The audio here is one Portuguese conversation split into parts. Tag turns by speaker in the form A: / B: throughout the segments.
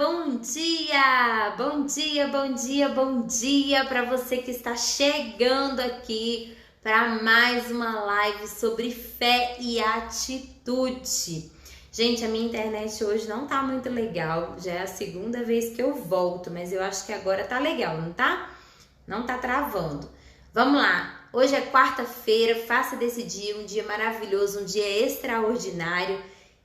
A: bom dia! Bom dia, bom dia, bom dia para você que está chegando aqui para mais uma live sobre fé e atitude. Gente, a minha internet hoje não tá muito legal, já é a segunda vez que eu volto, mas eu acho que agora tá legal, não tá? Não tá travando. Vamos lá, hoje é quarta-feira, faça desse dia um dia maravilhoso, um dia extraordinário.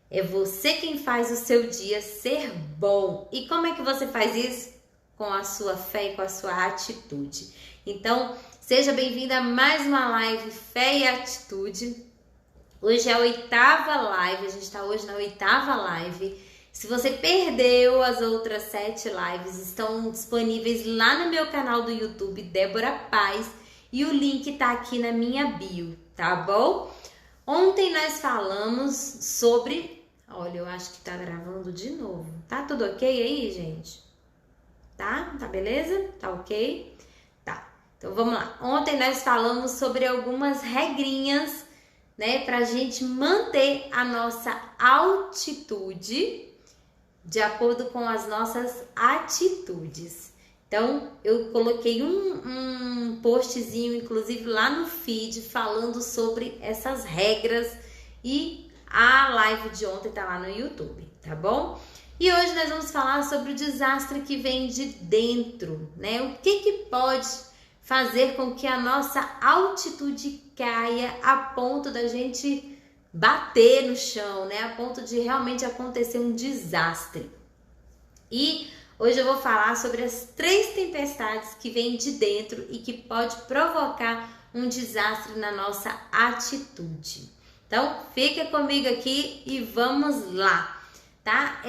A: É você quem faz o seu dia ser bom. E como é que você faz isso? Com a sua fé e com a sua atitude. Então, seja bem-vinda a mais uma live Fé e Atitude. Hoje é a 8ª live, a gente está hoje na 8ª live. Se você perdeu as outras 7 lives, estão disponíveis lá no meu canal do YouTube, Débora Paz, e o link tá aqui na minha bio, tá bom? Ontem nós falamos sobre... Olha, eu acho que tá gravando de novo. Tá tudo ok aí, gente? Tá? Tá beleza? Tá ok? Tá. Então vamos lá. Ontem nós falamos sobre algumas regrinhas, né, pra gente manter a nossa altitude de acordo com as nossas atitudes. Então, eu coloquei um postzinho, inclusive, lá no feed, falando sobre essas regras, e a live de ontem tá lá no YouTube, tá bom? E hoje nós vamos falar sobre o desastre que vem de dentro, né? O que pode fazer com que a nossa altitude caia a ponto da gente bater no chão, né? A ponto de realmente acontecer um desastre. E hoje eu vou falar sobre as 3 tempestades que vêm de dentro e que pode provocar um desastre na nossa atitude. Então, fica comigo aqui e vamos lá, tá?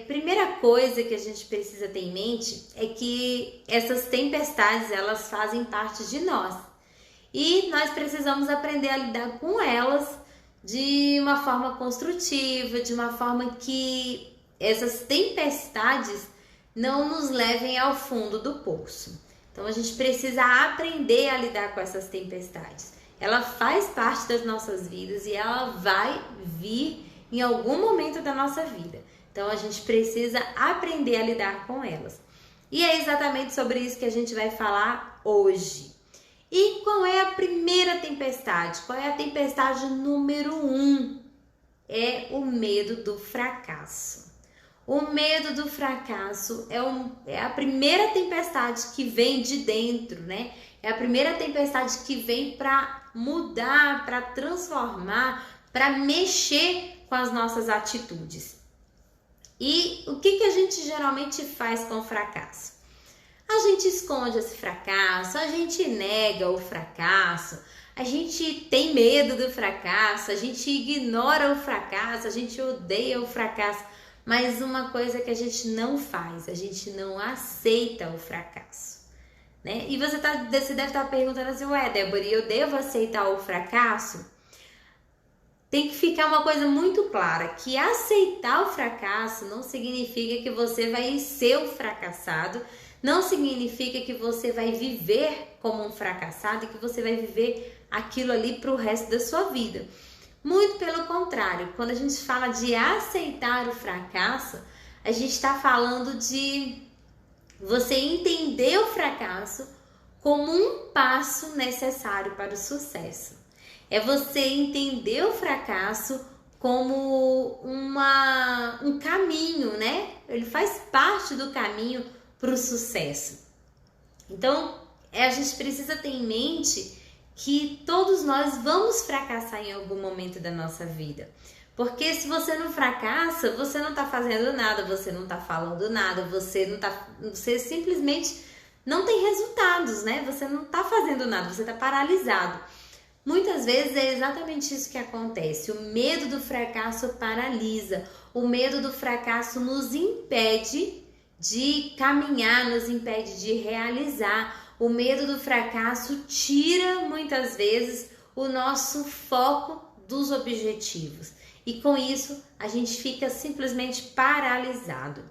A: Primeira coisa que a gente precisa ter em mente é que essas tempestades, elas fazem parte de nós. E nós precisamos aprender a lidar com elas de uma forma construtiva, de uma forma que essas tempestades não nos levem ao fundo do poço. Então a gente precisa aprender a lidar com essas tempestades. Ela faz parte das nossas vidas e ela vai vir em algum momento da nossa vida. Então a gente precisa aprender a lidar com elas. E é exatamente sobre isso que a gente vai falar hoje. E qual é a primeira tempestade? Qual é a tempestade número 1? É o medo do fracasso. O medo do fracasso é a primeira tempestade que vem de dentro, né? É a primeira tempestade que vem para mudar, para transformar, para mexer com as nossas atitudes. E o que a gente geralmente faz com o fracasso? A gente esconde esse fracasso, a gente nega o fracasso, a gente tem medo do fracasso, a gente ignora o fracasso, a gente odeia o fracasso. Mas uma coisa que a gente não faz, a gente não aceita o fracasso, né? E você deve estar perguntando assim, ué, Débora, eu devo aceitar o fracasso? Tem que ficar uma coisa muito clara, que aceitar o fracasso não significa que você vai ser um fracassado, não significa que você vai viver como um fracassado e que você vai viver aquilo ali para o resto da sua vida. Muito pelo contrário, quando a gente fala de aceitar o fracasso, a gente está falando de você entender o fracasso como um passo necessário para o sucesso. É você entender o fracasso como um caminho, né? Ele faz parte do caminho para o sucesso. Então, a gente precisa ter em mente que todos nós vamos fracassar em algum momento da nossa vida. Porque se você não fracassa, você não está fazendo nada, você não está falando nada, você simplesmente não tem resultados, né? Você não está fazendo nada, você está paralisado. Muitas vezes é exatamente isso que acontece. O medo do fracasso paralisa. O medo do fracasso nos impede de caminhar, nos impede de realizar. O medo do fracasso tira muitas vezes o nosso foco dos objetivos. E com isso a gente fica simplesmente paralisado.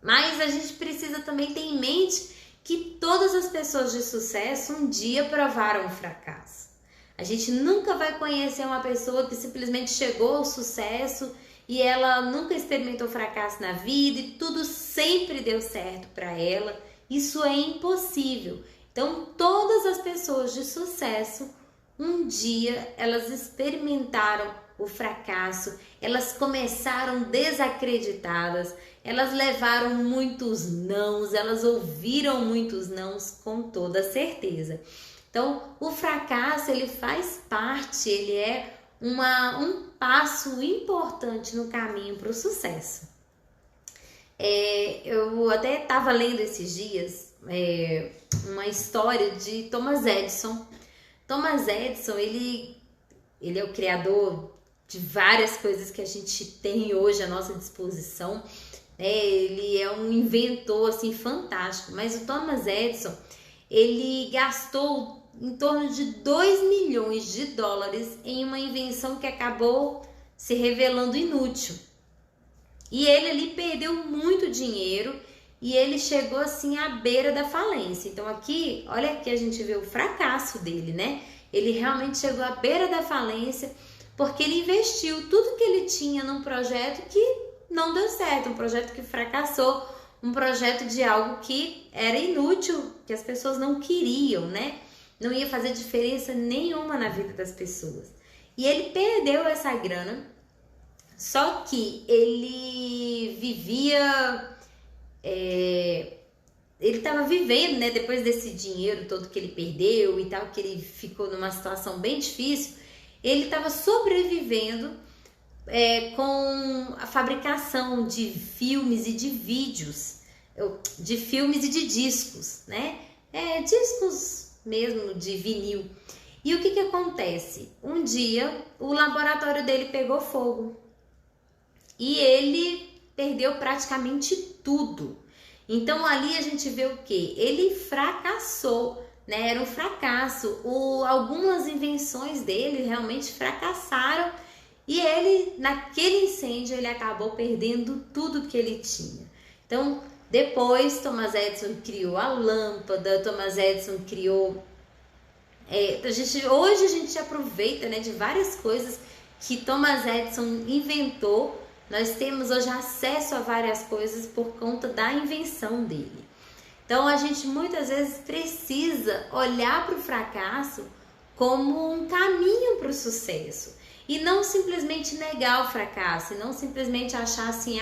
A: Mas a gente precisa também ter em mente que todas as pessoas de sucesso um dia provaram o fracasso. A gente nunca vai conhecer uma pessoa que simplesmente chegou ao sucesso e ela nunca experimentou fracasso na vida e tudo sempre deu certo para ela. Isso é impossível. Então, todas as pessoas de sucesso, um dia elas experimentaram o fracasso, elas começaram desacreditadas, elas levaram muitos nãos, elas ouviram muitos nãos com toda certeza. Então, o fracasso, ele faz parte, ele é um passo importante no caminho para o sucesso. Eu até estava lendo esses dias uma história de Thomas Edison. Thomas Edison, ele é o criador de várias coisas que a gente tem hoje à nossa disposição. Ele é um inventor assim, fantástico, mas o Thomas Edison, ele gastou em torno de 2 milhões de dólares em uma invenção que acabou se revelando inútil. E ele ali perdeu muito dinheiro e ele chegou assim à beira da falência. Então aqui, olha aqui, a gente vê o fracasso dele, né? Ele realmente chegou à beira da falência porque ele investiu tudo que ele tinha num projeto que não deu certo, um projeto que fracassou, um projeto de algo que era inútil, que as pessoas não queriam, né? Não ia fazer diferença nenhuma na vida das pessoas. E ele perdeu essa grana, só que ele vivia... ele estava vivendo, né? Depois desse dinheiro todo que ele perdeu e tal, que ele ficou numa situação bem difícil, ele estava sobrevivendo com a fabricação de filmes e de vídeos, de filmes e de discos, né? Discos mesmo de vinil. E o que acontece? Um dia o laboratório dele pegou fogo e ele perdeu praticamente tudo. Então ali a gente vê o que? Ele fracassou, né? Era um fracasso. Algumas invenções dele realmente fracassaram e ele, naquele incêndio, ele acabou perdendo tudo que ele tinha. Então, depois, Thomas Edison criou a lâmpada, Thomas Edison criou... hoje a gente aproveita, né, de várias coisas que Thomas Edison inventou. Nós temos hoje acesso a várias coisas por conta da invenção dele. Então, a gente muitas vezes precisa olhar para o fracasso como um caminho para o sucesso. E não simplesmente negar o fracasso, e não simplesmente achar assim,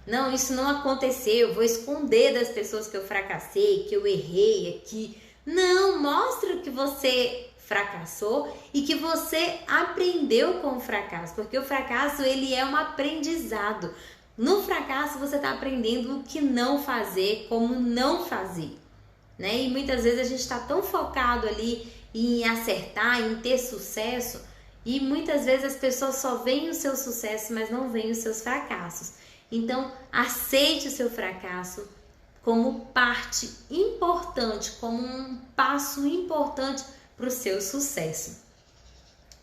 A: não, isso não aconteceu, eu vou esconder das pessoas que eu fracassei, que eu errei aqui. Não, mostra que você fracassou e que você aprendeu com o fracasso, porque o fracasso, ele é um aprendizado. No fracasso você está aprendendo o que não fazer, como não fazer, né? E muitas vezes a gente está tão focado ali em acertar, em ter sucesso, e muitas vezes as pessoas só veem o seu sucesso, mas não veem os seus fracassos. Então, aceite o seu fracasso como parte importante, como um passo importante para o seu sucesso.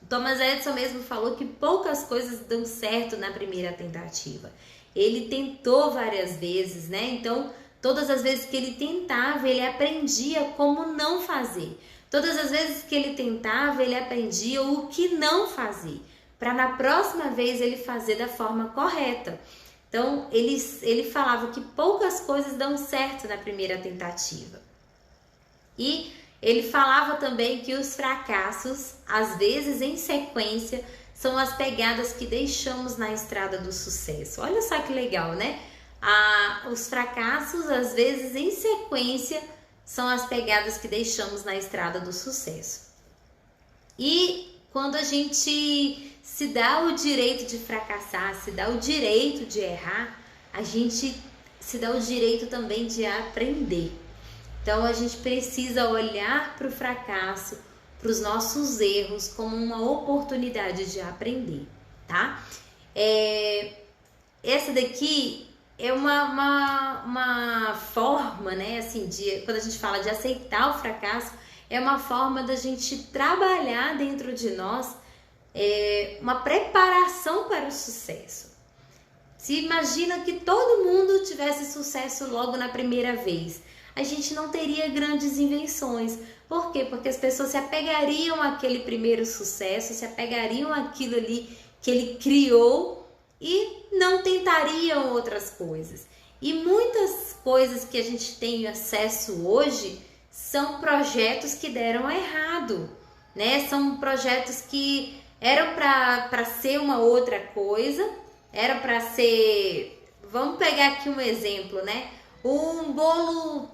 A: Thomas Edison mesmo falou que poucas coisas dão certo na primeira tentativa. Ele tentou várias vezes, né? Então, todas as vezes que ele tentava, ele aprendia como não fazer. Todas as vezes que ele tentava, ele aprendia o que não fazer, para na próxima vez ele fazer da forma correta. Então, ele falava que poucas coisas dão certo na primeira tentativa. E ele falava também que os fracassos, às vezes em sequência, são as pegadas que deixamos na estrada do sucesso. Olha só que legal, né? Os fracassos, às vezes em sequência, são as pegadas que deixamos na estrada do sucesso. E quando a gente se dá o direito de fracassar, se dá o direito de errar, a gente se dá o direito também de aprender. Então a gente precisa olhar para o fracasso, para os nossos erros, como uma oportunidade de aprender, tá? Essa daqui é uma forma, né, assim, quando a gente fala de aceitar o fracasso, é uma forma da gente trabalhar dentro de nós uma preparação para o sucesso. Se imagina que todo mundo tivesse sucesso logo na primeira vez, a gente não teria grandes invenções. Por quê? Porque as pessoas se apegariam àquele primeiro sucesso, se apegariam àquilo ali que ele criou e não tentariam outras coisas. E muitas coisas que a gente tem acesso hoje são projetos que deram errado, né? São projetos que eram para ser uma outra coisa, era para ser, vamos pegar aqui um exemplo, né? Um bolo,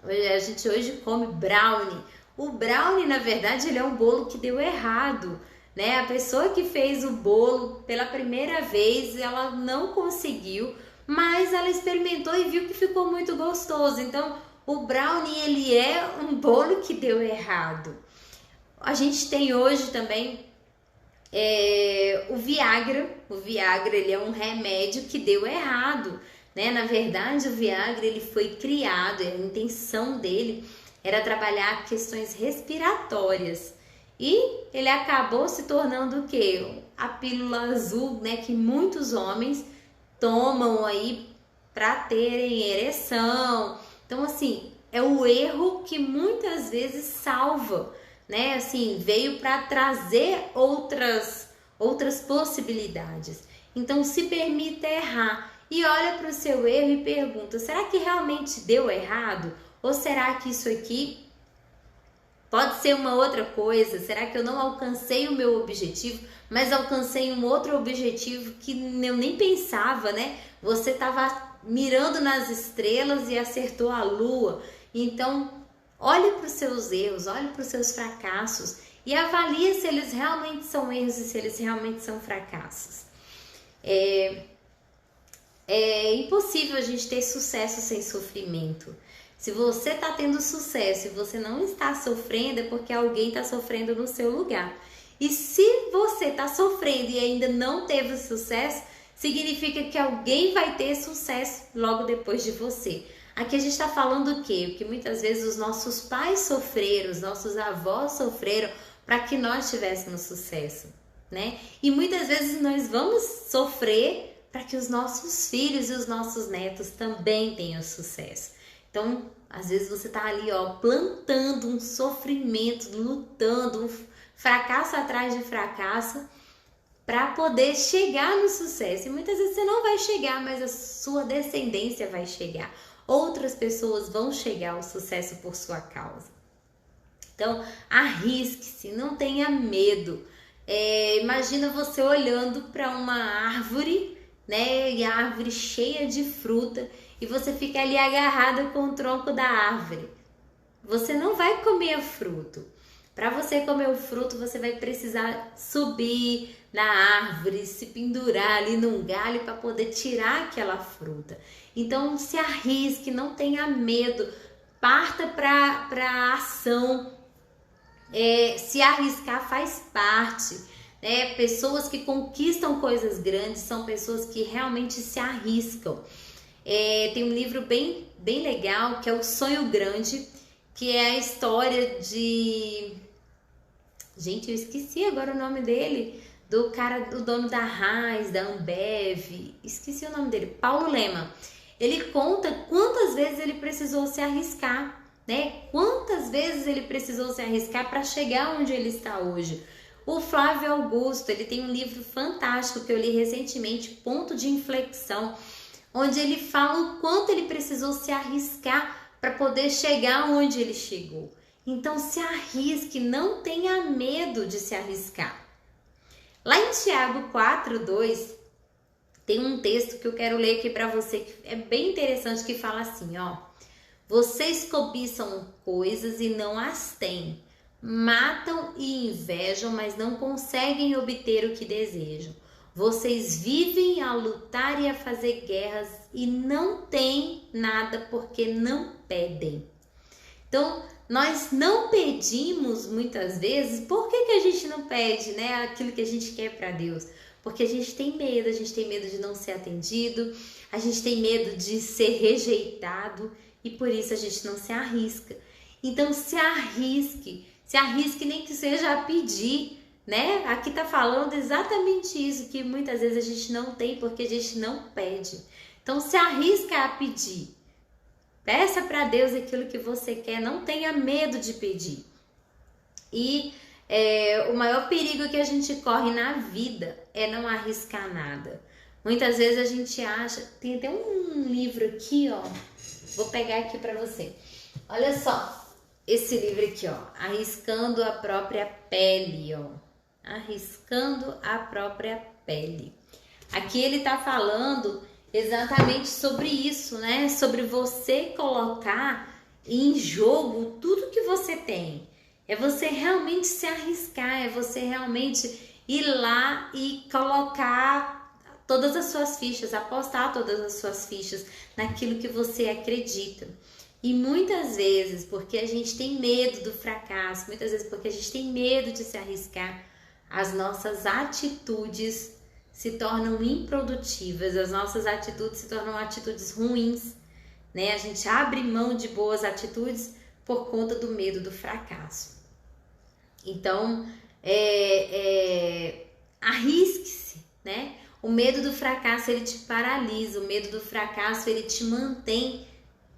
A: a gente hoje come brownie. O brownie, na verdade, ele é um bolo que deu errado, né? A pessoa que fez o bolo pela primeira vez, ela não conseguiu, mas ela experimentou e viu que ficou muito gostoso. Então, o brownie, ele é um bolo que deu errado. A gente tem hoje também o Viagra. O Viagra, ele é um remédio que deu errado, né? Na verdade, o Viagra, ele foi criado, a intenção dele era trabalhar questões respiratórias. E ele acabou se tornando o quê? A pílula azul, né? Que muitos homens tomam aí para terem ereção. Então, assim, é o erro que muitas vezes salva, né? Assim, veio para trazer outras possibilidades. Então, se permita errar e olha para o seu erro e pergunta: será que realmente deu errado? Ou será que isso aqui pode ser uma outra coisa? Será que eu não alcancei o meu objetivo, mas alcancei um outro objetivo que eu nem pensava, né? Você estava mirando nas estrelas e acertou a lua. Então, olhe para os seus erros, olhe para os seus fracassos e avalie se eles realmente são erros e se eles realmente são fracassos. É impossível a gente ter sucesso sem sofrimento. Se você está tendo sucesso e você não está sofrendo, é porque alguém está sofrendo no seu lugar. E se você está sofrendo e ainda não teve sucesso, significa que alguém vai ter sucesso logo depois de você. Aqui a gente está falando o quê? Que muitas vezes os nossos pais sofreram, os nossos avós sofreram para que nós tivéssemos sucesso, né? E muitas vezes nós vamos sofrer para que os nossos filhos e os nossos netos também tenham sucesso. Então, às vezes você tá ali, ó, plantando um sofrimento, lutando, um fracasso atrás de fracasso para poder chegar no sucesso. E muitas vezes você não vai chegar, mas a sua descendência vai chegar. Outras pessoas vão chegar ao sucesso por sua causa. Então, arrisque-se, não tenha medo. Imagina você olhando para uma árvore, né? E a árvore cheia de fruta. E você fica ali agarrada com o tronco da árvore. Você não vai comer o fruto. Para você comer o fruto, você vai precisar subir na árvore, se pendurar ali num galho para poder tirar aquela fruta. Então, se arrisque, não tenha medo, parta para a ação. Se arriscar faz parte. Né? Pessoas que conquistam coisas grandes são pessoas que realmente se arriscam. Tem um livro bem legal que é O Sonho Grande, que é a história de... Gente, eu esqueci agora o nome dele, do cara, do dono da Heinz, da Ambev, esqueci o nome dele, Paulo Lemann. Ele conta quantas vezes ele precisou se arriscar, né? Quantas vezes ele precisou se arriscar para chegar onde ele está hoje. O Flávio Augusto, ele tem um livro fantástico que eu li recentemente, Ponto de Inflexão, onde ele fala o quanto ele precisou se arriscar para poder chegar onde ele chegou. Então se arrisque, não tenha medo de se arriscar. Lá em Tiago 4:2 tem um texto que eu quero ler aqui para você, que é bem interessante, que fala assim, ó: vocês cobiçam coisas e não as têm, matam e invejam, mas não conseguem obter o que desejam. Vocês vivem a lutar e a fazer guerras e não têm nada porque não pedem. Então, nós não pedimos muitas vezes. Por que a gente não pede, né, aquilo que a gente quer para Deus? Porque a gente tem medo de não ser atendido, a gente tem medo de ser rejeitado e por isso a gente não se arrisca. Então, se arrisque nem que seja a pedir, né? Aqui tá falando exatamente isso, que muitas vezes a gente não tem porque a gente não pede. Então, se arrisca a pedir. Peça para Deus aquilo que você quer, não tenha medo de pedir. E o maior perigo que a gente corre na vida é não arriscar nada. Muitas vezes a gente acha, tem até um livro aqui, ó, vou pegar aqui para você. Olha só, esse livro aqui, ó, Arriscando a Própria Pele, ó, Arriscando a Própria Pele. Aqui ele tá falando exatamente sobre isso, né? Sobre você colocar em jogo tudo que você tem. É você realmente se arriscar, é você realmente ir lá e colocar todas as suas fichas, apostar todas as suas fichas naquilo que você acredita. E muitas vezes, porque a gente tem medo do fracasso, muitas vezes porque a gente tem medo de se arriscar, as nossas atitudes se tornam improdutivas, as nossas atitudes se tornam atitudes ruins, né? A gente abre mão de boas atitudes por conta do medo do fracasso. Então, arrisque-se, né? O medo do fracasso, ele te paralisa, o medo do fracasso, ele te mantém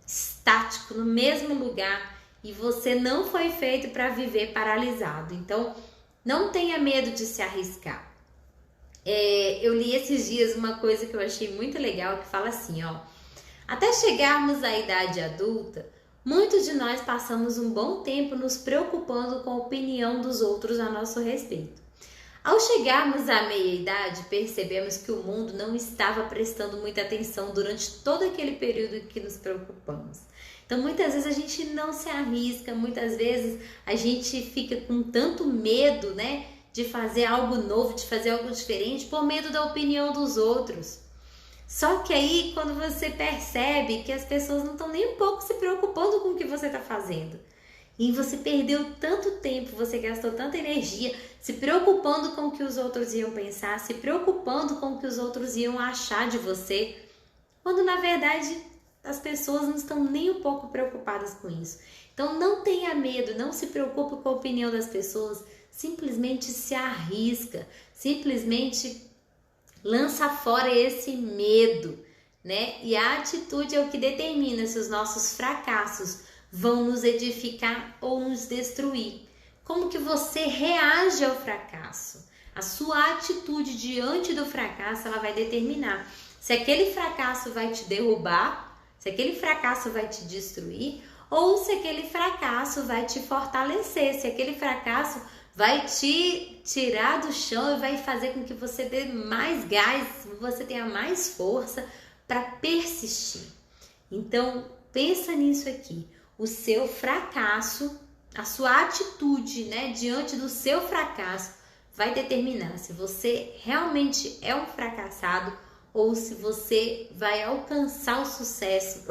A: estático no mesmo lugar e você não foi feito para viver paralisado. Então, não tenha medo de se arriscar. Eu li esses dias uma coisa que eu achei muito legal, que fala assim, ó: até chegarmos à idade adulta, muitos de nós passamos um bom tempo nos preocupando com a opinião dos outros a nosso respeito. Ao chegarmos à meia-idade, percebemos que o mundo não estava prestando muita atenção durante todo aquele período em que nos preocupamos. Então, muitas vezes a gente não se arrisca, muitas vezes a gente fica com tanto medo, né, de fazer algo novo, de fazer algo diferente, por medo da opinião dos outros. Só que aí, quando você percebe que as pessoas não estão nem um pouco se preocupando com o que você está fazendo, e você perdeu tanto tempo, você gastou tanta energia se preocupando com o que os outros iam pensar, se preocupando com o que os outros iam achar de você, quando na verdade as pessoas não estão nem um pouco preocupadas com isso. Então não tenha medo, não se preocupe com a opinião das pessoas, simplesmente se arrisca, simplesmente lança fora esse medo, né? E a atitude é o que determina se os nossos fracassos vão nos edificar ou nos destruir. Como que você reage ao fracasso? A sua atitude diante do fracasso, ela vai determinar se aquele fracasso vai te derrubar, se aquele fracasso vai te destruir, ou se aquele fracasso vai te fortalecer, se aquele fracasso vai te tirar do chão e vai fazer com que você dê mais gás, você tenha mais força para persistir. Então, pensa nisso aqui. O seu fracasso, a sua atitude, né, diante do seu fracasso vai determinar se você realmente é um fracassado ou se você vai alcançar o sucesso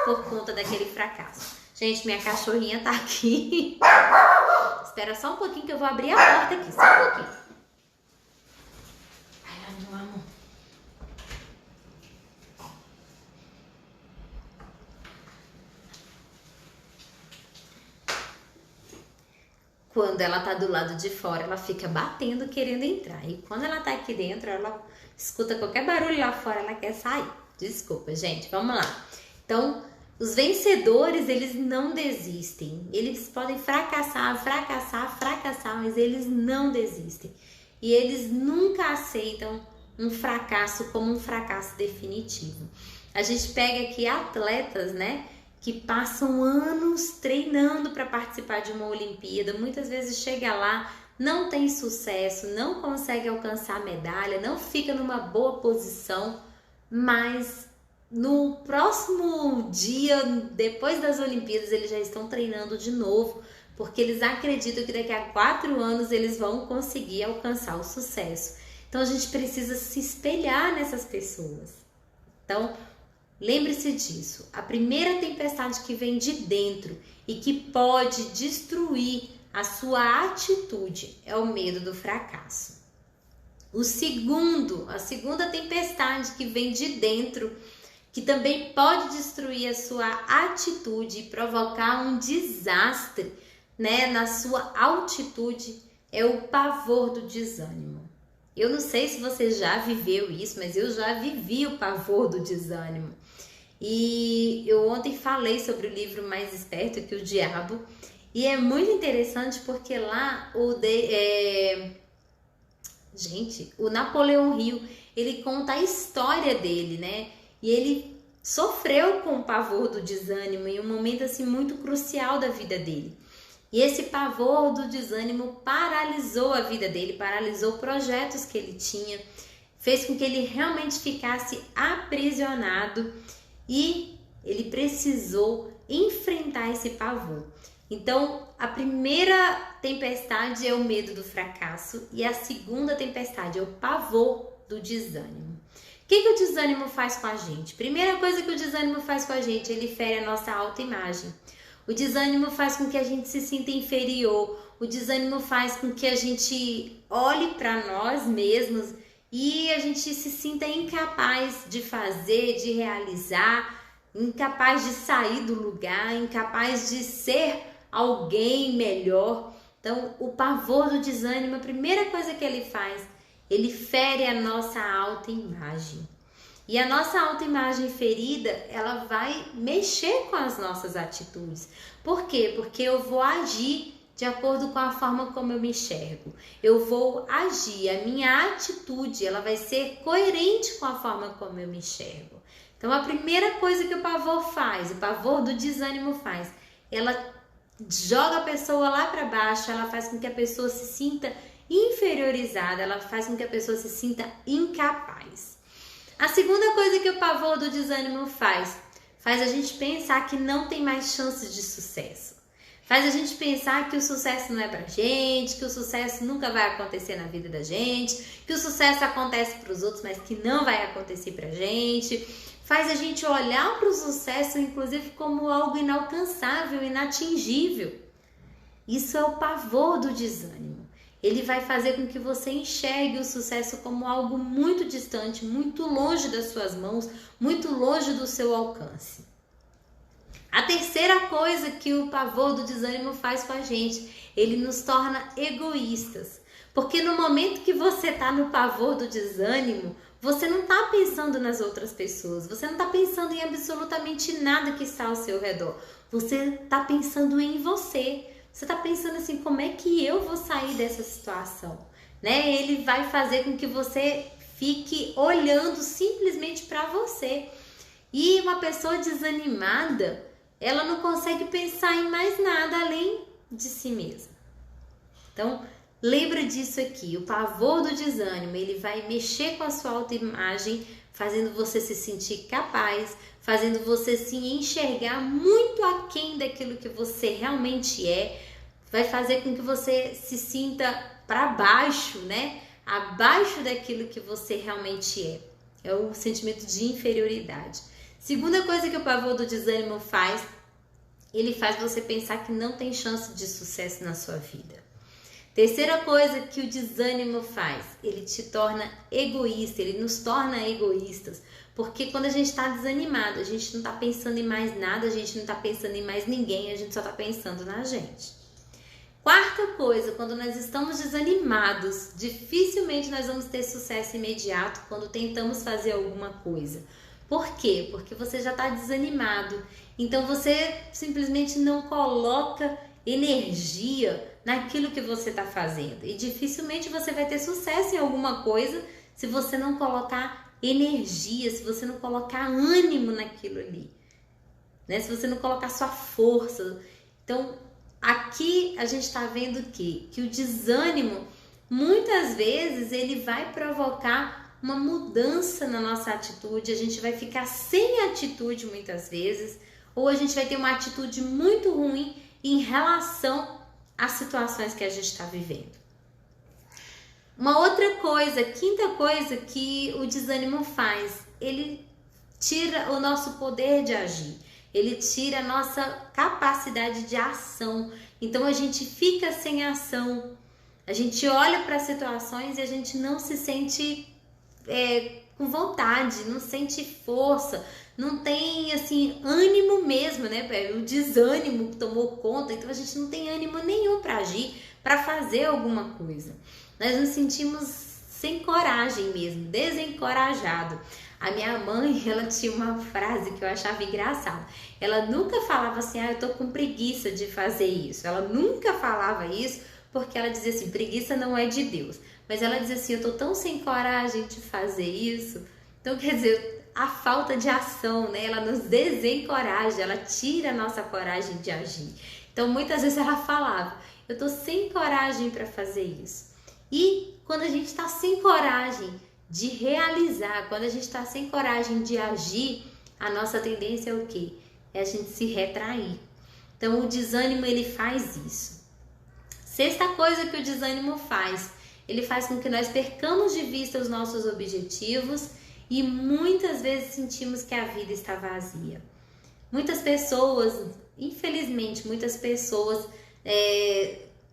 A: por conta daquele fracasso. Gente, minha cachorrinha tá aqui. Espera só um pouquinho que eu vou abrir a porta aqui, só um pouquinho. Vai lá, meu amor. Quando ela tá do lado de fora, ela fica batendo, querendo entrar. E quando ela tá aqui dentro, ela escuta qualquer barulho lá fora, ela quer sair. Desculpa, gente, vamos lá. Então, os vencedores, eles não desistem. Eles podem fracassar, mas eles não desistem. E eles nunca aceitam um fracasso como um fracasso definitivo. A gente pega aqui atletas, né, que passam anos treinando para participar de uma Olimpíada, muitas vezes chega lá, não tem sucesso, não consegue alcançar a medalha, não fica numa boa posição, mas no próximo dia, depois das Olimpíadas, eles já estão treinando de novo, porque eles acreditam que daqui a 4 anos eles vão conseguir alcançar o sucesso. Então a gente precisa se espelhar nessas pessoas. Então, lembre-se disso, a primeira tempestade que vem de dentro e que pode destruir a sua atitude é o medo do fracasso. A segunda tempestade que vem de dentro, que também pode destruir a sua atitude e provocar um desastre, né, na sua altitude, é o pavor do desânimo. Eu não sei se você já viveu isso, mas eu já vivi o pavor do desânimo. E eu ontem falei sobre o livro Mais Esperto que o Diabo, e é muito interessante porque lá o Napoleão Hill, ele conta a história dele, né? E ele sofreu com o pavor do desânimo em um momento assim muito crucial da vida dele. E esse pavor do desânimo paralisou a vida dele, paralisou projetos que ele tinha, fez com que ele realmente ficasse aprisionado e ele precisou enfrentar esse pavor. Então, a primeira tempestade é o medo do fracasso e a segunda tempestade é o pavor do desânimo. O que o desânimo faz com a gente? Primeira coisa que o desânimo faz com a gente, ele fere a nossa autoimagem. O desânimo faz com que a gente se sinta inferior. O desânimo faz com que a gente olhe para nós mesmos e a gente se sinta incapaz de fazer, de realizar, incapaz de sair do lugar, incapaz de ser alguém melhor. Então, o pavor do desânimo, a primeira coisa que ele faz, ele fere a nossa autoimagem. E a nossa autoimagem ferida, ela vai mexer com as nossas atitudes. Por quê? Porque eu vou agir de acordo com a forma como eu me enxergo. Eu vou agir, a minha atitude, ela vai ser coerente com a forma como eu me enxergo. Então, a primeira coisa que o pavor faz, o pavor do desânimo faz, ela joga a pessoa lá para baixo, ela faz com que a pessoa se sinta inferiorizada, ela faz com que a pessoa se sinta incapaz. A segunda coisa que o pavor do desânimo faz a gente pensar que não tem mais chances de sucesso. Faz a gente pensar que o sucesso não é pra gente, que o sucesso nunca vai acontecer na vida da gente, que o sucesso acontece para os outros, mas que não vai acontecer pra gente. Faz a gente olhar para o sucesso, inclusive, como algo inalcançável, inatingível. Isso é o pavor do desânimo. Ele vai fazer com que você enxergue o sucesso como algo muito distante, muito longe das suas mãos, muito longe do seu alcance. A terceira coisa que o pavor do desânimo faz com a gente, ele nos torna egoístas. Porque no momento que você está no pavor do desânimo, você não está pensando nas outras pessoas, você não está pensando em absolutamente nada que está ao seu redor. Você está pensando em você. Você está pensando assim, como é que eu vou sair dessa situação? Né? Ele vai fazer com que você fique olhando simplesmente para você. E uma pessoa desanimada, ela não consegue pensar em mais nada além de si mesma. Então, lembra disso aqui, o pavor do desânimo, ele vai mexer com a sua autoimagem, fazendo você se sentir capaz, fazendo você se enxergar muito aquém daquilo que você realmente é, vai fazer com que você se sinta para baixo, né? Abaixo daquilo que você realmente é. É o sentimento de inferioridade. Segunda coisa que o pavor do desânimo faz, ele faz você pensar que não tem chance de sucesso na sua vida. Terceira coisa que o desânimo faz, ele te torna egoísta, ele nos torna egoístas. Porque quando a gente está desanimado, a gente não está pensando em mais nada, a gente não está pensando em mais ninguém, a gente só está pensando na gente. Quarta coisa, quando nós estamos desanimados, dificilmente nós vamos ter sucesso imediato quando tentamos fazer alguma coisa. Por quê? Porque você já está desanimado. Então você simplesmente não coloca energia naquilo que você está fazendo. E dificilmente você vai ter sucesso em alguma coisa se você não colocar energia, se você não colocar ânimo naquilo ali, né? Se você não colocar sua força. Então, aqui a gente está vendo que o desânimo, muitas vezes, ele vai provocar uma mudança na nossa atitude, a gente vai ficar sem atitude muitas vezes, ou a gente vai ter uma atitude muito ruim em relação às situações que a gente está vivendo. Uma outra coisa, quinta coisa que o desânimo faz, ele tira o nosso poder de agir, ele tira a nossa capacidade de ação, então a gente fica sem ação, a gente olha para as situações e a gente não se sente com vontade, não sente força, não tem assim ânimo mesmo, né? O desânimo tomou conta, então a gente não tem ânimo nenhum para agir, para fazer alguma coisa. Nós nos sentimos sem coragem mesmo, desencorajado. A minha mãe, ela tinha uma frase que eu achava engraçada. Ela nunca falava assim, eu tô com preguiça de fazer isso. Ela nunca falava isso porque ela dizia assim, preguiça não é de Deus. mas ela diz assim, eu tô tão sem coragem de fazer isso. Então, quer dizer, a falta de ação, né? Ela nos desencoraja, ela tira a nossa coragem de agir. Então, muitas vezes ela falava, eu tô sem coragem para fazer isso. E quando a gente está sem coragem de realizar, quando a gente está sem coragem de agir, a nossa tendência é o quê? É a gente se retrair. Então, o desânimo, ele faz isso. Sexta coisa que o desânimo faz, ele faz com que nós percamos de vista os nossos objetivos e muitas vezes sentimos que a vida está vazia. Muitas pessoas, infelizmente, muitas pessoas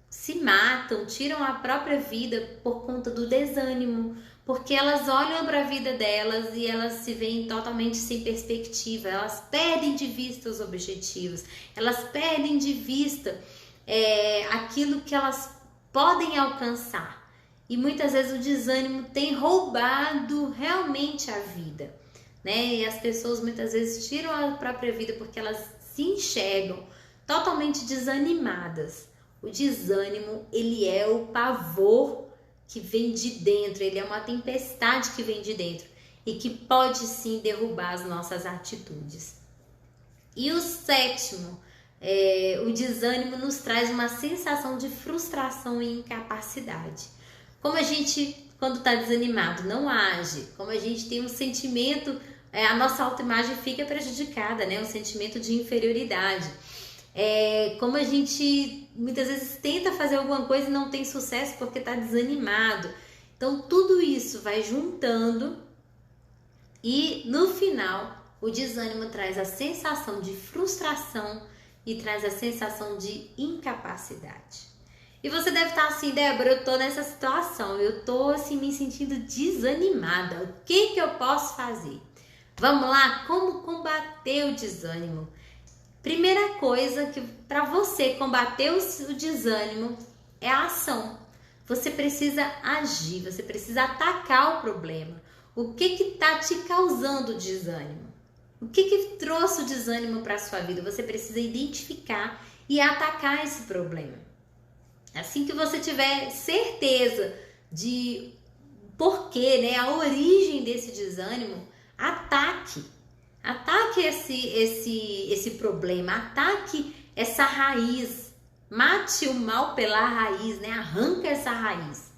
A: se matam, tiram a própria vida por conta do desânimo, porque elas olham para a vida delas e elas se veem totalmente sem perspectiva, elas perdem de vista os objetivos, elas perdem de vista aquilo que elas podem alcançar. E muitas vezes o desânimo tem roubado realmente a vida, né? E as pessoas muitas vezes tiram a própria vida porque elas se enxergam totalmente desanimadas. O desânimo, ele é o pavor que vem de dentro, ele é uma tempestade que vem de dentro e que pode sim derrubar as nossas atitudes. E o sétimo, o desânimo nos traz uma sensação de frustração e incapacidade. Como a gente, quando está desanimado, não age, como a gente tem um sentimento, a nossa autoimagem fica prejudicada, né? Um sentimento de inferioridade. Como a gente muitas vezes tenta fazer alguma coisa e não tem sucesso porque está desanimado. Então tudo isso vai juntando e no final o desânimo traz a sensação de frustração e traz a sensação de incapacidade. E você deve estar assim, Débora, eu tô nessa situação, eu tô assim me sentindo desanimada, o que eu posso fazer? Vamos lá, como combater o desânimo? Primeira coisa que para você combater o desânimo é a ação. Você precisa agir, você precisa atacar o problema. O que está te causando desânimo? O que trouxe o desânimo para a sua vida? Você precisa identificar e atacar esse problema. Assim que você tiver certeza de porquê, né, a origem desse desânimo, ataque esse problema, ataque essa raiz, mate o mal pela raiz, né? Arranca essa raiz.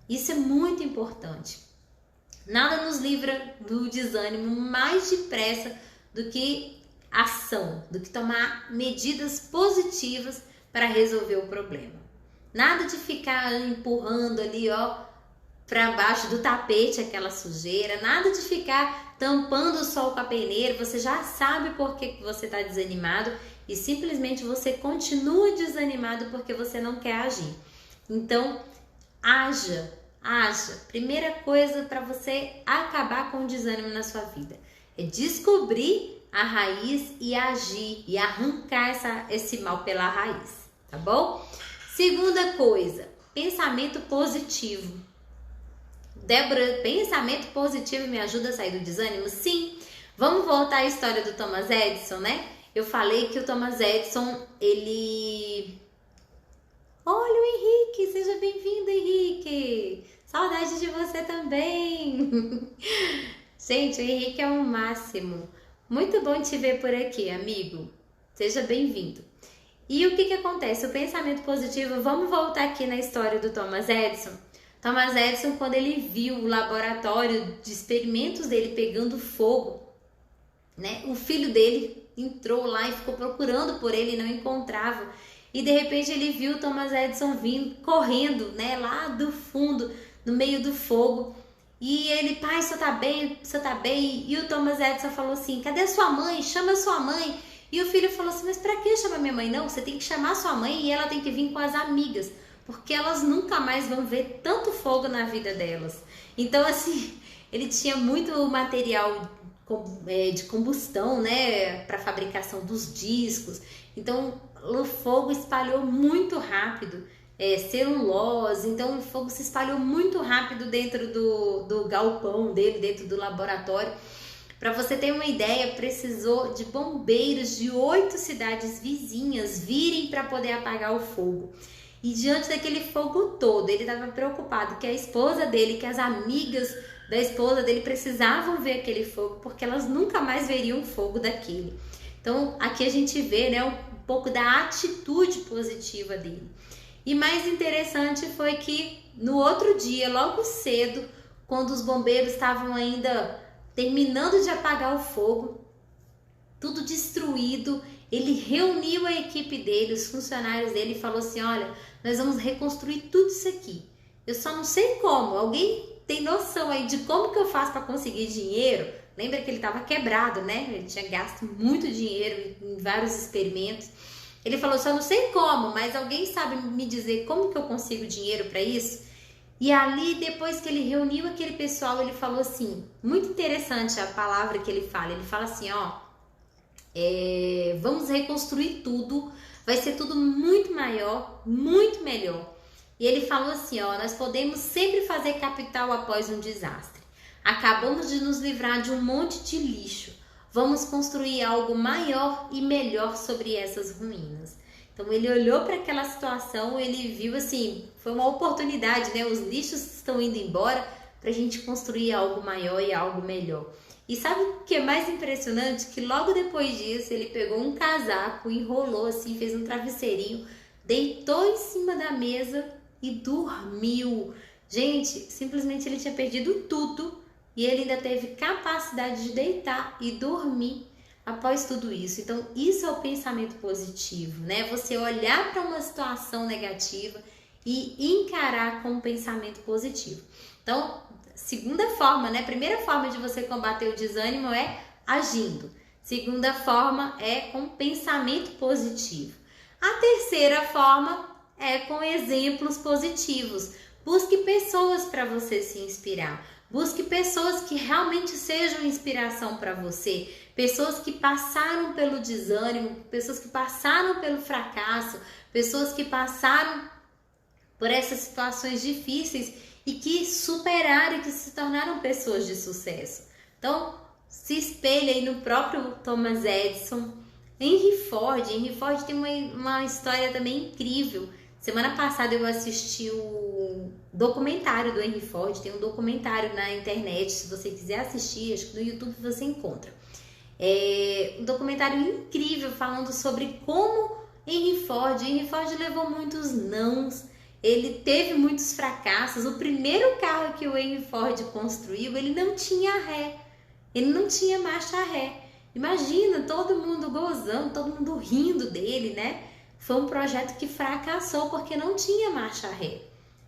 A: Isso é muito importante. Nada nos livra do desânimo mais depressa do que ação, do que tomar medidas positivas para resolver o problema. Nada de ficar empurrando ali, para baixo do tapete aquela sujeira, nada de ficar tampando o sol com a peneira. Você já sabe por que você está desanimado e simplesmente você continua desanimado porque você não quer agir. Então, haja. Primeira coisa para você acabar com o desânimo na sua vida é descobrir a raiz e agir e arrancar esse mal pela raiz, tá bom? Segunda coisa, pensamento positivo. Débora, pensamento positivo me ajuda a sair do desânimo? Sim. Vamos voltar à história do Thomas Edison, né? Eu falei que o Thomas Edison, ele... Olha o Henrique, seja bem-vindo, Henrique. Saudade de você também. Gente, o Henrique é o máximo. Muito bom te ver por aqui, amigo. Seja bem-vindo. E o que acontece? O pensamento positivo, vamos voltar aqui na história do Thomas Edison. Thomas Edison, quando ele viu o laboratório de experimentos dele pegando fogo, né? O filho dele entrou lá e ficou procurando por ele e não encontrava. E de repente ele viu o Thomas Edison vindo, correndo, né? Lá do fundo, no meio do fogo. E ele, pai, você tá bem? Você tá bem? E o Thomas Edison falou assim, cadê sua mãe? Chama sua mãe. E o filho falou assim, mas pra que chamar minha mãe? Não, você tem que chamar sua mãe e ela tem que vir com as amigas, porque elas nunca mais vão ver tanto fogo na vida delas. Então, assim, ele tinha muito material de combustão, né, para fabricação dos discos. Então, o fogo espalhou muito rápido, celulose. Então, o fogo se espalhou muito rápido dentro do galpão dele, dentro do laboratório. Para você ter uma ideia, precisou de bombeiros de 8 cidades vizinhas virem para poder apagar o fogo. E diante daquele fogo todo, ele estava preocupado que a esposa dele, que as amigas da esposa dele precisavam ver aquele fogo, porque elas nunca mais veriam um fogo daquele. Então, aqui a gente vê, né, um pouco da atitude positiva dele. E mais interessante foi que no outro dia, logo cedo, quando os bombeiros estavam ainda terminando de apagar o fogo, tudo destruído, ele reuniu a equipe dele, os funcionários dele, e falou assim: olha, nós vamos reconstruir tudo isso aqui. Eu só não sei como. Alguém tem noção aí de como que eu faço para conseguir dinheiro? Lembra que ele estava quebrado, né? Ele tinha gasto muito dinheiro em vários experimentos. Ele falou: só não sei como, mas alguém sabe me dizer como que eu consigo dinheiro para isso? E ali, depois que ele reuniu aquele pessoal, ele falou assim, muito interessante a palavra que ele fala assim, ó, vamos reconstruir tudo, vai ser tudo muito maior, muito melhor. E ele falou assim, ó, nós podemos sempre fazer capital após um desastre. Acabamos de nos livrar de um monte de lixo. Vamos construir algo maior e melhor sobre essas ruínas. Então ele olhou para aquela situação, ele viu assim, foi uma oportunidade, né? Os lixos estão indo embora para a gente construir algo maior e algo melhor. E sabe o que é mais impressionante? Que logo depois disso ele pegou um casaco, enrolou assim, fez um travesseirinho, deitou em cima da mesa e dormiu. Gente, simplesmente ele tinha perdido tudo e ele ainda teve capacidade de deitar e dormir após tudo isso. Então, isso é o pensamento positivo, né? Você olhar para uma situação negativa e encarar com um pensamento positivo. Então, segunda forma, né? Primeira forma de você combater o desânimo é agindo. Segunda forma é com pensamento positivo. A terceira forma é com exemplos positivos. Busque pessoas para você se inspirar. Busque pessoas que realmente sejam inspiração para você. Pessoas que passaram pelo desânimo, pessoas que passaram pelo fracasso, pessoas que passaram por essas situações difíceis e que superaram e que se tornaram pessoas de sucesso. Então, se espelhe aí no próprio Thomas Edison. Henry Ford tem uma história também incrível. Semana passada eu assisti o documentário do Henry Ford, tem um documentário na internet, se você quiser assistir, acho que no YouTube você encontra. Um documentário incrível falando sobre como Henry Ford levou muitos nãos, ele teve muitos fracassos. O primeiro carro que o Henry Ford construiu, ele não tinha ré, ele não tinha marcha ré. Imagina, todo mundo gozando, todo mundo rindo dele, né? Foi um projeto que fracassou porque não tinha marcha ré.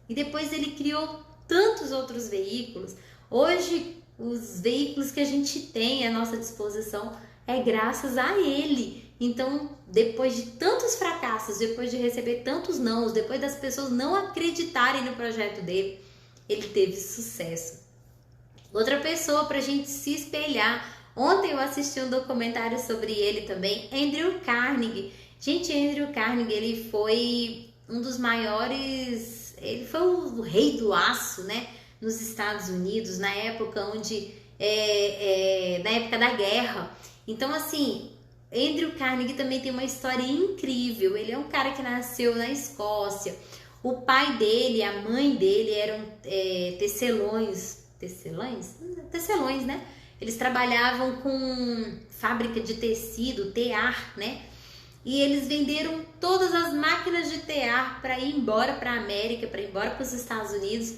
A: E depois ele criou tantos outros veículos. Hoje, os veículos que a gente tem à nossa disposição é graças a ele. Então, depois de tantos fracassos, depois de receber tantos nãos, depois das pessoas não acreditarem no projeto dele, ele teve sucesso. Outra pessoa para a gente se espelhar. Ontem eu assisti um documentário sobre ele também, Andrew Carnegie. Gente, Andrew Carnegie, ele foi um dos maiores, ele foi o rei do aço, né, nos Estados Unidos, na época na época da guerra. Então, assim, Andrew Carnegie também tem uma história incrível. Ele é um cara que nasceu na Escócia. O pai dele, a mãe dele eram tecelões, né? Eles trabalhavam com fábrica de tecido, tear, né? E eles venderam todas as máquinas de tear para ir embora para a América, para ir embora para os Estados Unidos.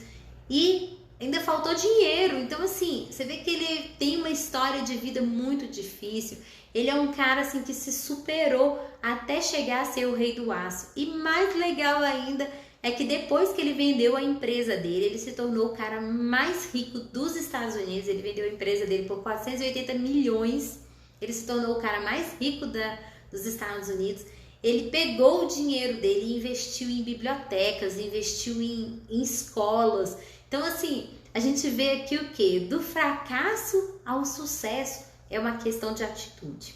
A: E ainda faltou dinheiro. Então, assim, você vê que ele tem uma história de vida muito difícil. Ele é um cara, assim, que se superou até chegar a ser o rei do aço. E mais legal ainda é que depois que ele vendeu a empresa dele, ele se tornou o cara mais rico dos Estados Unidos. Ele vendeu a empresa dele por 480 milhões. Ele se tornou o cara mais rico dos Estados Unidos. Ele pegou o dinheiro dele e investiu em bibliotecas, investiu em escolas. Então, assim, a gente vê aqui o quê? Do fracasso ao sucesso é uma questão de atitude.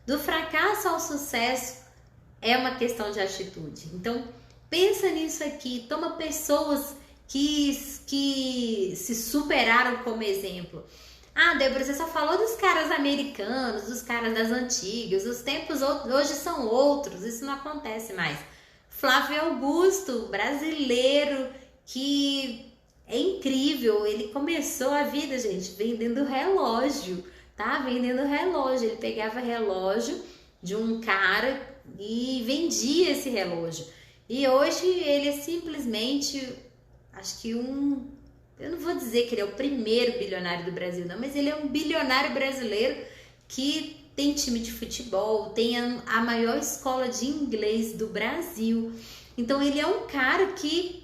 A: Do fracasso ao sucesso é uma questão de atitude. Então, pensa nisso aqui. Toma pessoas que se superaram como exemplo. Ah, Débora, você só falou dos caras americanos, dos caras das antigas. Os tempos hoje são outros. Isso não acontece mais. Flávio Augusto, brasileiro, que é incrível. Ele começou a vida, gente, vendendo relógio, tá? Vendendo relógio. Ele pegava relógio de um cara e vendia esse relógio. E hoje ele é simplesmente, acho que eu não vou dizer que ele é o primeiro bilionário do Brasil, não, mas ele é um bilionário brasileiro que tem time de futebol, tem a maior escola de inglês do Brasil. Então ele é um cara que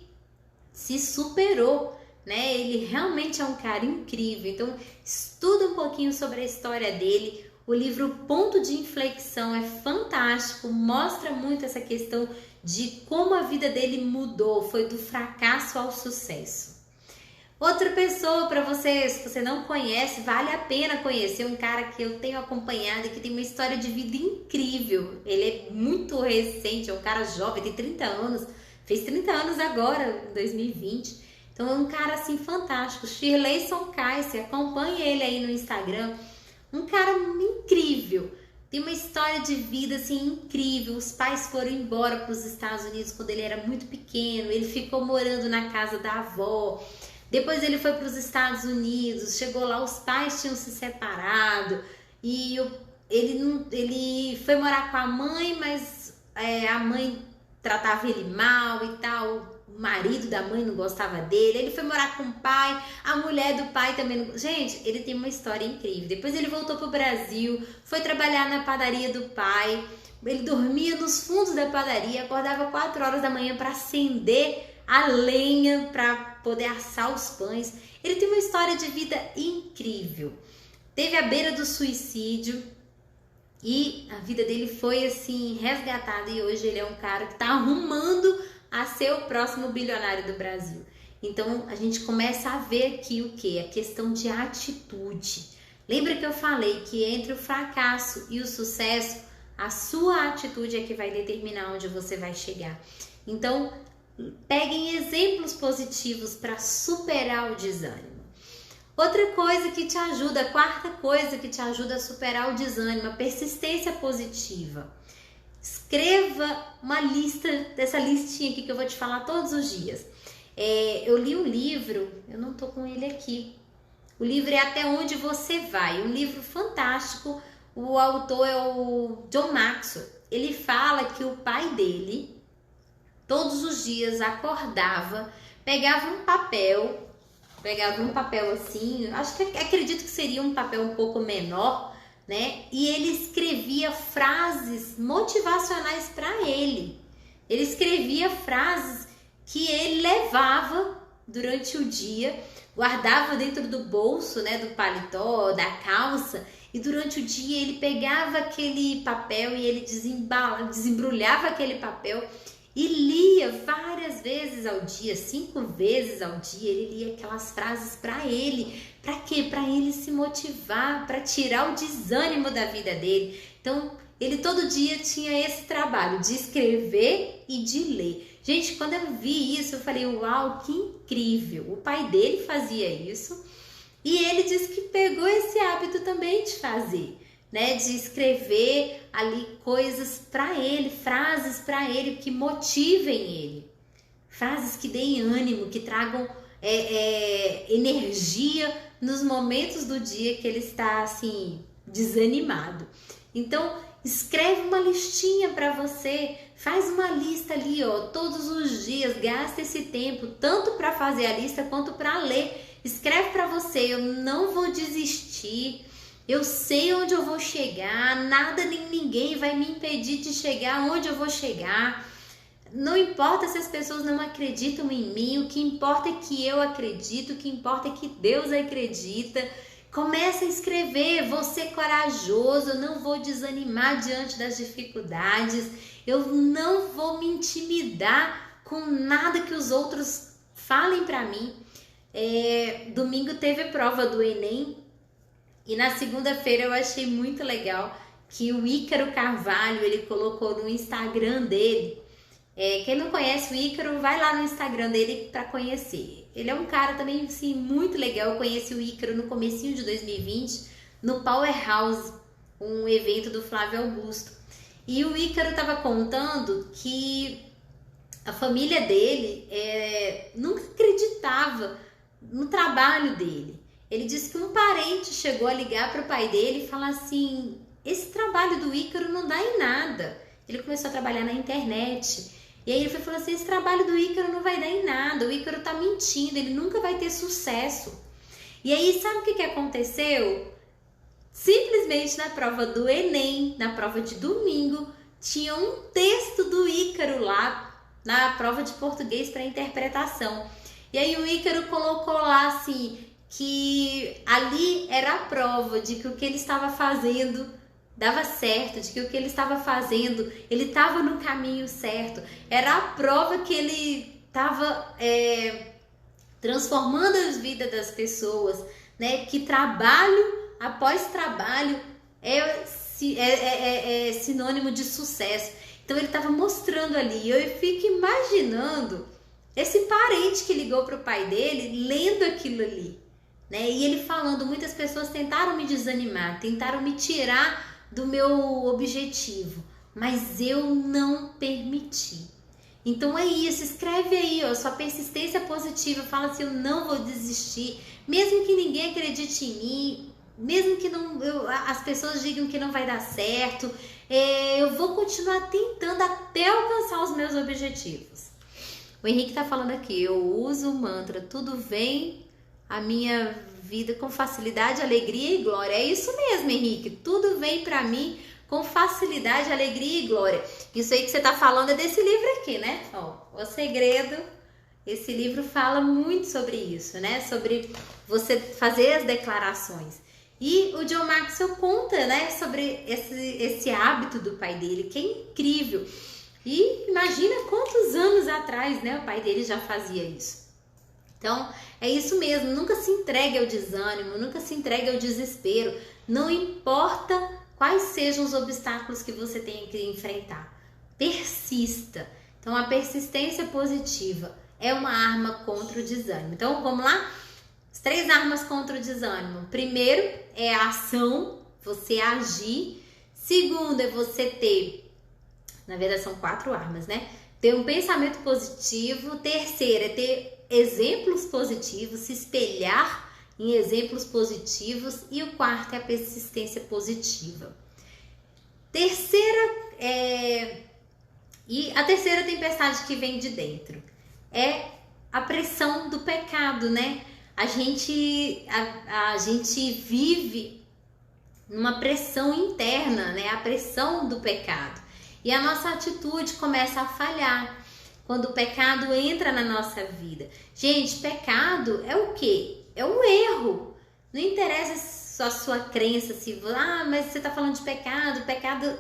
A: se superou, né? Ele realmente é um cara incrível. Então estuda um pouquinho sobre a história dele. O livro Ponto de Inflexão é fantástico, mostra muito essa questão de como a vida dele mudou, foi do fracasso ao sucesso. Outra pessoa para você, se você não conhece, vale a pena conhecer, um cara que eu tenho acompanhado e que tem uma história de vida incrível. Ele é muito recente, é um cara jovem, tem 30 anos, fez 30 anos agora, em 2020. Então é um cara assim fantástico, Shirleyson Cayce, acompanhe ele aí no Instagram. Um cara incrível, tem uma história de vida assim incrível. Os pais foram embora para os Estados Unidos quando ele era muito pequeno, ele ficou morando na casa da avó. Depois ele foi para os Estados Unidos, chegou lá, os pais tinham se separado e ele foi morar com a mãe, mas a mãe tratava ele mal e tal. O marido da mãe não gostava dele, ele foi morar com o pai, a mulher do pai também não... Gente, ele tem uma história incrível. Depois ele voltou pro Brasil, foi trabalhar na padaria do pai, ele dormia nos fundos da padaria, acordava 4 horas da manhã para acender a lenha para poder assar os pães. Ele tem uma história de vida incrível. Teve à beira do suicídio e a vida dele foi assim resgatada e hoje ele é um cara que está arrumando a ser o próximo bilionário do Brasil. Então a gente começa a ver aqui o que? A questão de atitude. Lembra que eu falei que entre o fracasso e o sucesso, a sua atitude é que vai determinar onde você vai chegar. Então peguem exemplos positivos para superar o desânimo. Outra coisa que te ajuda, a quarta coisa que te ajuda a superar o desânimo, a persistência positiva. Escreva uma lista, dessa listinha aqui que eu vou te falar todos os dias. Eu li um livro, eu não tô com ele aqui. O livro é Até Onde Você Vai, um livro fantástico. O autor é o John Maxwell. Ele fala que o pai dele todos os dias acordava, pegava um papel assim, acredito que seria um papel um pouco menor, né? E ele escrevia frases motivacionais para ele. Ele escrevia frases que ele levava durante o dia, guardava dentro do bolso, né, do paletó, da calça, e durante o dia ele pegava aquele papel e ele desembrulhava aquele papel e lia várias vezes ao dia, 5 vezes ao dia, ele lia aquelas frases para ele. Para quê? Para ele se motivar, para tirar o desânimo da vida dele. Então, ele todo dia tinha esse trabalho de escrever e de ler. Gente, quando eu vi isso, eu falei, uau, que incrível. O pai dele fazia isso e ele disse que pegou esse hábito também de fazer, né, de escrever ali coisas para ele, frases para ele que motivem ele, frases que deem ânimo, que tragam energia nos momentos do dia que ele está assim desanimado. Então escreve uma listinha para você, faz uma lista ali, ó, todos os dias, gasta esse tempo tanto para fazer a lista quanto para ler. Escreve para você, eu não vou desistir. Eu sei onde eu vou chegar, nada nem ninguém vai me impedir de chegar onde eu vou chegar. Não importa se as pessoas não acreditam em mim, o que importa é que eu acredito, o que importa é que Deus acredita. Começa a escrever, vou ser corajoso, eu não vou desanimar diante das dificuldades, eu não vou me intimidar com nada que os outros falem para mim. Domingo teve prova do Enem. E na segunda-feira eu achei muito legal que o Ícaro Carvalho, ele colocou no Instagram dele. Quem não conhece o Ícaro, vai lá no Instagram dele para conhecer. Ele é um cara também assim, muito legal. Eu conheci o Ícaro no comecinho de 2020, no Powerhouse, um evento do Flávio Augusto. E o Ícaro estava contando que a família dele nunca acreditava no trabalho dele. Ele disse que um parente chegou a ligar para o pai dele e falar assim: esse trabalho do Ícaro não dá em nada. Ele começou a trabalhar na internet. E aí ele falou assim: esse trabalho do Ícaro não vai dar em nada. O Ícaro tá mentindo, ele nunca vai ter sucesso. E aí sabe o que aconteceu? Simplesmente na prova do Enem, na prova de domingo, tinha um texto do Ícaro lá na prova de português para interpretação. E aí o Ícaro colocou lá assim, que ali era a prova de que o que ele estava fazendo dava certo, de que o que ele estava fazendo, ele estava no caminho certo. Era a prova que ele estava transformando as vidas das pessoas, né? Que trabalho após trabalho é sinônimo de sucesso. Então ele estava mostrando ali. Eu fico imaginando esse parente que ligou para o pai dele lendo aquilo ali, né? E ele falando: muitas pessoas tentaram me desanimar, tentaram me tirar do meu objetivo, mas eu não permiti. Então é isso, escreve aí, ó, sua persistência positiva, fala assim: eu não vou desistir, mesmo que ninguém acredite em mim, mesmo que as pessoas digam que não vai dar certo, eu vou continuar tentando até alcançar os meus objetivos. O Henrique tá falando aqui: eu uso o mantra, tudo vem a minha vida com facilidade, alegria e glória. É isso mesmo, Henrique, tudo vem pra mim com facilidade, alegria e glória. Isso aí que você tá falando é desse livro aqui, né? Ó, O Segredo. Esse livro fala muito sobre isso, né? Sobre você fazer as declarações. E o John Maxwell conta, né, sobre esse hábito do pai dele, que é incrível. E imagina quantos anos atrás, né, o pai dele já fazia isso. Então, é isso mesmo, nunca se entregue ao desânimo, nunca se entregue ao desespero. Não importa quais sejam os obstáculos que você tenha que enfrentar. Persista. Então, a persistência positiva é uma arma contra o desânimo. Então, vamos lá? As 3 armas contra o desânimo. Primeiro é a ação, você agir. Segundo é você ter, na verdade são 4 armas, né? Ter um pensamento positivo. Terceiro é ter exemplos positivos, se espelhar em exemplos positivos. E o quarto é a persistência positiva. E a terceira tempestade que vem de dentro é a pressão do pecado, né? A gente vive numa pressão interna, né? A pressão do pecado. E a nossa atitude começa a falhar quando o pecado entra na nossa vida. Gente, pecado é o quê? É um erro. Não interessa só a sua crença, mas você está falando de pecado.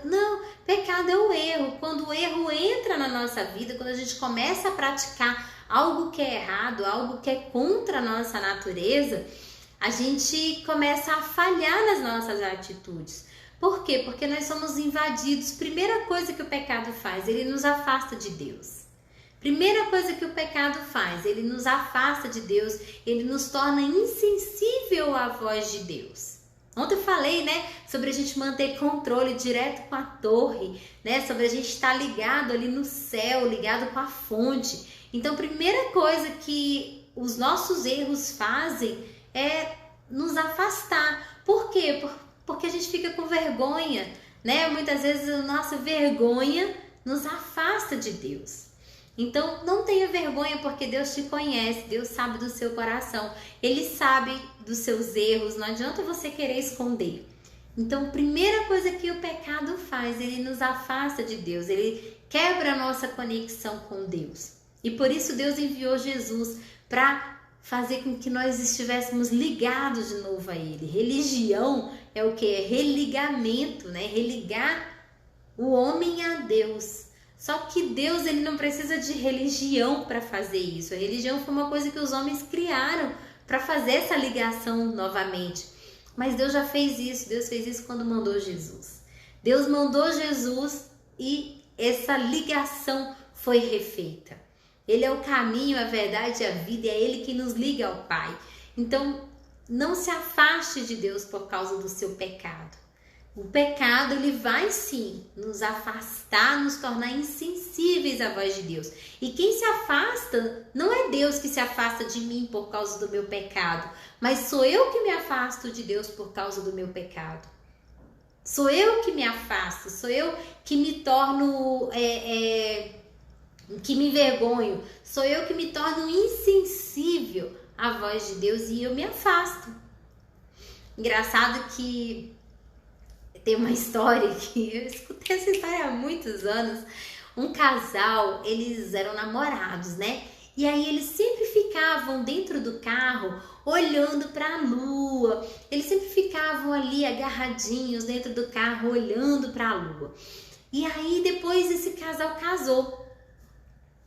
A: Não, pecado é o erro. Quando o erro entra na nossa vida, quando a gente começa a praticar algo que é errado, algo que é contra a nossa natureza, a gente começa a falhar nas nossas atitudes. Por quê? Porque nós somos invadidos. Primeira coisa que o pecado faz, ele nos afasta de Deus. Primeira coisa que o pecado faz, ele nos afasta de Deus, ele nos torna insensível à voz de Deus. Ontem eu falei, né, sobre a gente manter controle direto com a torre, né, sobre a gente estar ligado ali no céu, ligado com a fonte. Então, a primeira coisa que os nossos erros fazem é nos afastar. Por quê? Porque a gente fica com vergonha, né? Muitas vezes a nossa vergonha nos afasta de Deus. Então, não tenha vergonha, porque Deus te conhece, Deus sabe do seu coração, Ele sabe dos seus erros, não adianta você querer esconder. Então, a primeira coisa que o pecado faz, ele nos afasta de Deus, ele quebra a nossa conexão com Deus. E por isso Deus enviou Jesus para fazer com que nós estivéssemos ligados de novo a Ele. Religião é o que? É religamento, né? Religar o homem a Deus. Só que Deus, ele não precisa de religião para fazer isso. A religião foi uma coisa que os homens criaram para fazer essa ligação novamente. Mas Deus já fez isso. Deus fez isso quando mandou Jesus. Deus mandou Jesus e essa ligação foi refeita. Ele é o caminho, a verdade e a vida. É Ele que nos liga ao Pai. Então, não se afaste de Deus por causa do seu pecado. O pecado, ele vai sim nos afastar, nos tornar insensíveis à voz de Deus. E quem se afasta, não é Deus que se afasta de mim por causa do meu pecado, mas sou eu que me afasto de Deus por causa do meu pecado. Sou eu que me afasto, sou eu que me torno, que me envergonho, sou eu que me torno insensível à voz de Deus e eu me afasto. Engraçado que tem uma história que eu escutei essa história há muitos anos. Um casal, eles eram namorados, né? E aí eles sempre ficavam dentro do carro olhando para a lua. Eles sempre ficavam ali agarradinhos dentro do carro olhando para a lua. E aí depois esse casal casou.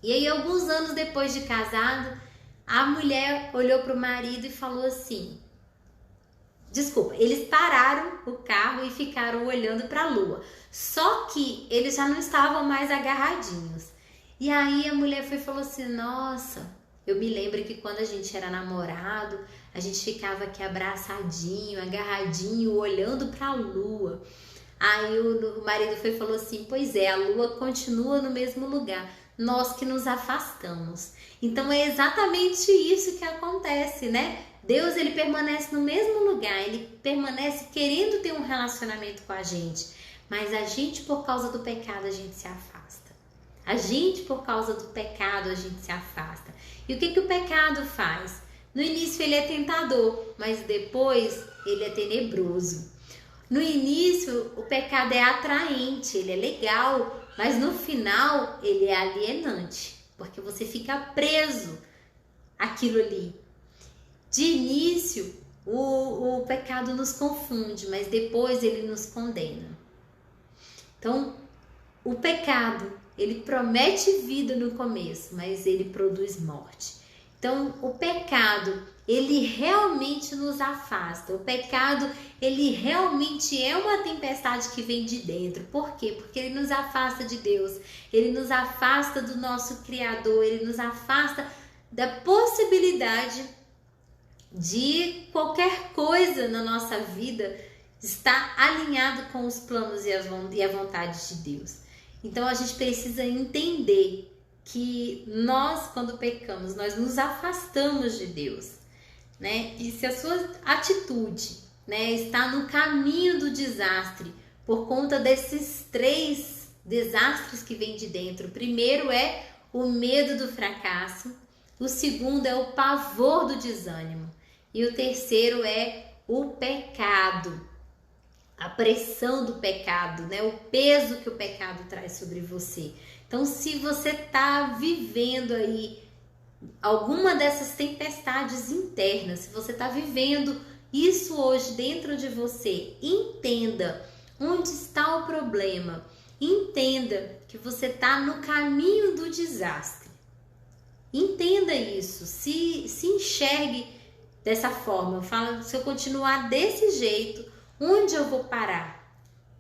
A: E aí alguns anos depois de casado, a mulher olhou para o marido e falou assim... Desculpa, eles pararam o carro e ficaram olhando para a lua. Só que eles já não estavam mais agarradinhos. E aí a mulher foi e falou assim, nossa, eu me lembro que quando a gente era namorado, a gente ficava aqui abraçadinho, agarradinho, olhando para a lua. Aí o marido foi e falou assim, pois é, a lua continua no mesmo lugar, nós que nos afastamos. Então é exatamente isso que acontece, né? Deus, ele permanece no mesmo lugar, ele permanece querendo ter um relacionamento com a gente, mas a gente, por causa do pecado, a gente se afasta. A gente, por causa do pecado, a gente se afasta. E o que o pecado faz? No início ele é tentador, mas depois ele é tenebroso. No início o pecado é atraente, ele é legal, mas no final ele é alienante, porque você fica preso àquilo ali. De início, o pecado nos confunde, mas depois ele nos condena. Então, o pecado, ele promete vida no começo, mas ele produz morte. Então, o pecado, ele realmente nos afasta. O pecado, ele realmente é uma tempestade que vem de dentro. Por quê? Porque ele nos afasta de Deus, ele nos afasta do nosso Criador, ele nos afasta da possibilidade de qualquer coisa na nossa vida estar alinhado com os planos e a vontade de Deus. Então a gente precisa entender que nós, quando pecamos, nós nos afastamos de Deus, né? E se a sua atitude, né, está no caminho do desastre por conta desses 3 desastres que vêm de dentro. O primeiro é o medo do fracasso, o segundo é o pavor do desânimo. E o terceiro é o pecado, a pressão do pecado, né? O peso que o pecado traz sobre você. Então, se você está vivendo aí alguma dessas tempestades internas, se você está vivendo isso hoje dentro de você, entenda onde está o problema. Entenda que você está no caminho do desastre. Entenda isso, se enxergue dessa forma. Eu falo, se eu continuar desse jeito, onde eu vou parar?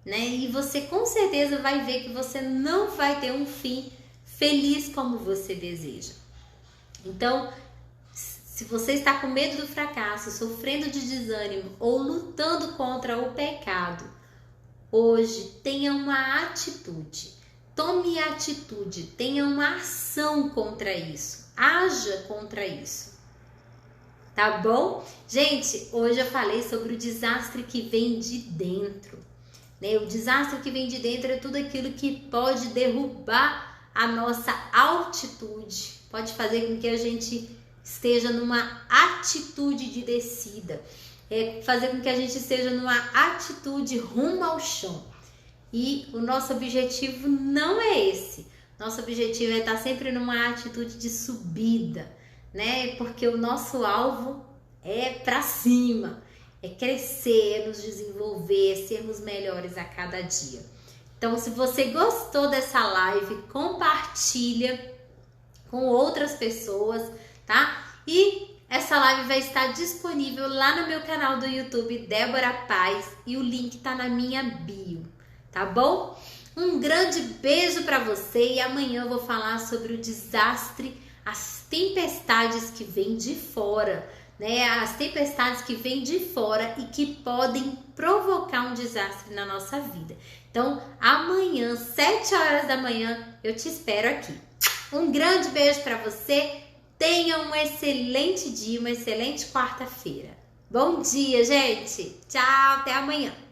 A: Né? E você com certeza vai ver que você não vai ter um fim feliz como você deseja. Então, se você está com medo do fracasso, sofrendo de desânimo ou lutando contra o pecado, hoje tenha uma atitude. Tome atitude, tenha uma ação contra isso. Haja contra isso. Tá bom? Gente, hoje eu falei sobre o desastre que vem de dentro, né? O desastre que vem de dentro é tudo aquilo que pode derrubar a nossa altitude, pode fazer com que a gente esteja numa atitude de descida, fazer com que a gente esteja numa atitude rumo ao chão. E o nosso objetivo não é esse. Nosso objetivo é estar sempre numa atitude de subida, né? Porque o nosso alvo é para cima, é crescer, é nos desenvolver, é sermos melhores a cada dia. Então, se você gostou dessa live, compartilha com outras pessoas, tá? E essa live vai estar disponível lá no meu canal do YouTube, Débora Paz, e o link tá na minha bio, tá bom? Um grande beijo para você e amanhã eu vou falar sobre o desastre, as tempestades que vêm de fora, né, as tempestades que vêm de fora e que podem provocar um desastre na nossa vida. Então, amanhã, 7 horas da manhã, eu te espero aqui. Um grande beijo para você. Tenha um excelente dia, uma excelente quarta-feira. Bom dia, gente. Tchau, até amanhã.